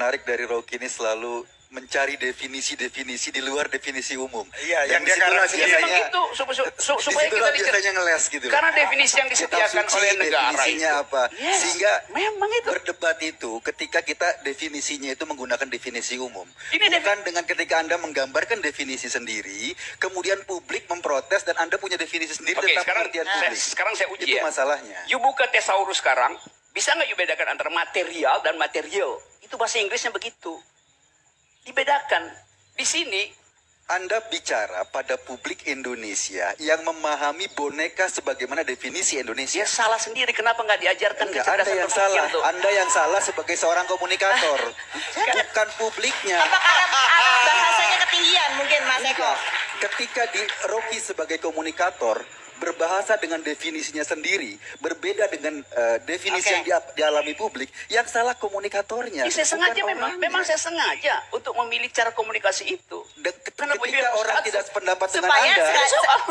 menarik dari Rocky ini selalu mencari definisi-definisi di luar definisi umum. Iya, yang Dan dia disitulah garansi biasanya itu supaya kita biasanya ngeles gitu. Karena definisi yang disediakan Kitab suci, oleh negara definisinya itu. apa? Yes, Sehingga memang itu. berdebat itu ketika kita definisinya itu menggunakan definisi umum. Ini Bukan dengan ketika Anda menggambarkan definisi sendiri, kemudian publik memprotes dan Anda punya definisi sendiri Oke, tentang sekarang pengertian saya, publik. sekarang saya uji Itu ya. masalahnya. You buka tesaurus sekarang, bisa nggak you bedakan antara material dan material? Itu bahasa Inggrisnya begitu. Dibedakan. Di sini Anda bicara pada publik Indonesia yang memahami boneka sebagaimana definisi Indonesia. dia salah sendiri. Kenapa nggak diajarkan Enggak, Anda kecerdasan yang berpikir salah. tuh? Anda yang salah sebagai seorang komunikator. Bukan publiknya. Apa karena bahasanya ketinggian mungkin Mas Eko? Ketika di Rocky sebagai komunikator berbahasa dengan definisinya sendiri, berbeda dengan definisi Oke. yang dialami publik, yang salah komunikatornya. Ya, saya bukan sengaja orangnya. memang saya sengaja untuk memilih cara komunikasi itu. Dan Kenapa ketika dia orang harus tidak sependapat dengan Supaya Anda,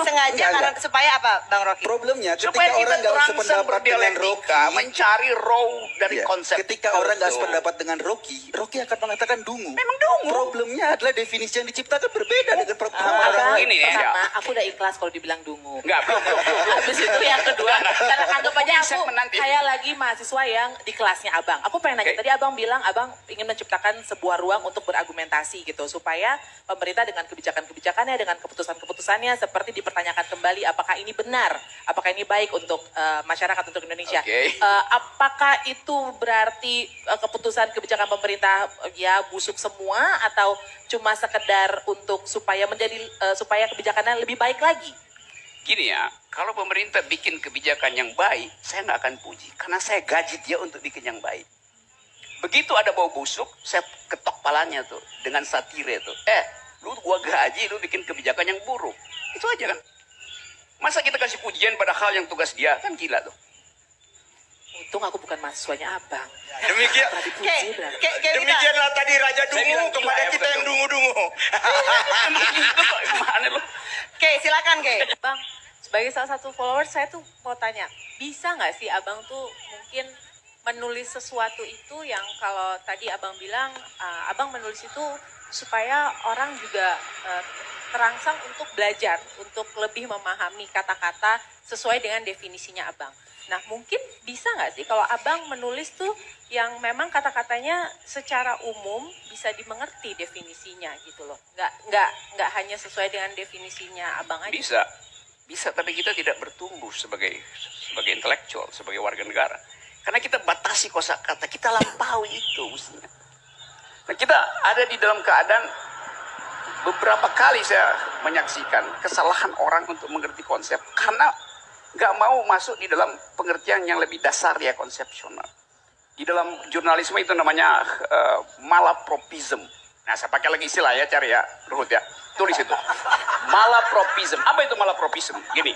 sengaja Enggak, karena enggak. supaya apa Bang Rocky? problemnya ketika Supaya kita orang nggak terangsang sependapat dengan berdialektika, Rocky, mencari raw dari iya, konsep. ketika orang nggak itu. sependapat dengan Rocky akan mengatakan dungu. Memang dungu. Problemnya adalah definisi yang diciptakan berbeda dengan pemahaman Abang, orang lain. Ini ya. Pertama, aku udah ikhlas kalau dibilang dungu. Enggak, belum. Habis itu yang kedua, karena anggap aja Mungkin aku segmen nanti. kayak lagi mahasiswa yang di kelasnya abang. Aku pengen nanya, Oke. tadi abang bilang abang ingin menciptakan sebuah ruang untuk berargumentasi gitu. Supaya pemerintah dengan kebijakan-kebijakannya, dengan keputusan-keputusannya seperti dipertanyakan kembali apakah ini benar, apakah ini baik untuk masyarakat, untuk Indonesia. Oke. Apakah itu berarti keputusan kebijakan pemerintah ya busuk semua atau cuma sekedar untuk supaya supaya kebijakannya lebih baik lagi? Gini ya, kalau pemerintah bikin kebijakan yang baik, saya nggak akan puji. Karena saya gaji dia untuk bikin yang baik. Begitu ada bau busuk, saya ketok palanya tuh. Dengan satire tuh. Lu gua gaji, lu bikin kebijakan yang buruk. Itu aja kan. Masa kita kasih pujian pada hal yang tugas dia? Kan gila tuh. Untung aku bukan mahasiswanya abang. Demikian. Pernah dipuji berarti. Demikianlah tadi Raja Saya Dungu bilang kepada gila ya, kita bukan yang dungu. dungu-dungu. Emang gitu kok, gimana lu? Oke, silakan Ke. Bang, sebagai salah satu follower saya tuh mau tanya, bisa nggak sih abang tuh mungkin menulis sesuatu itu yang kalau tadi abang bilang, abang menulis itu supaya orang juga terangsang untuk belajar, untuk lebih memahami kata-kata sesuai dengan definisinya abang. Nah mungkin bisa nggak sih kalau abang menulis tuh yang memang kata-katanya secara umum bisa dimengerti definisinya gitu loh, nggak hanya sesuai dengan definisinya abang aja. Bisa, tapi kita tidak bertumbuh sebagai intelektual, sebagai warga negara. Karena kita batasi kosakata, kita lampaui itu mestinya. Nah, kita ada di dalam keadaan beberapa kali saya menyaksikan kesalahan orang untuk mengerti konsep karena nggak mau masuk di dalam pengertian yang lebih dasar ya, konsepsional. Di dalam jurnalisme itu namanya malapropism. Nah, saya pakai lagi istilah ya, cari ya, Ruhut ya. Tulis itu. Malapropism. Apa itu malapropism? Gini.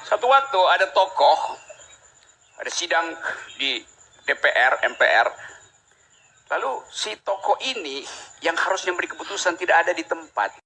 Satu waktu ada tokoh, ada sidang di DPR, MPR. Lalu si tokoh ini yang harusnya memberi keputusan tidak ada di tempat.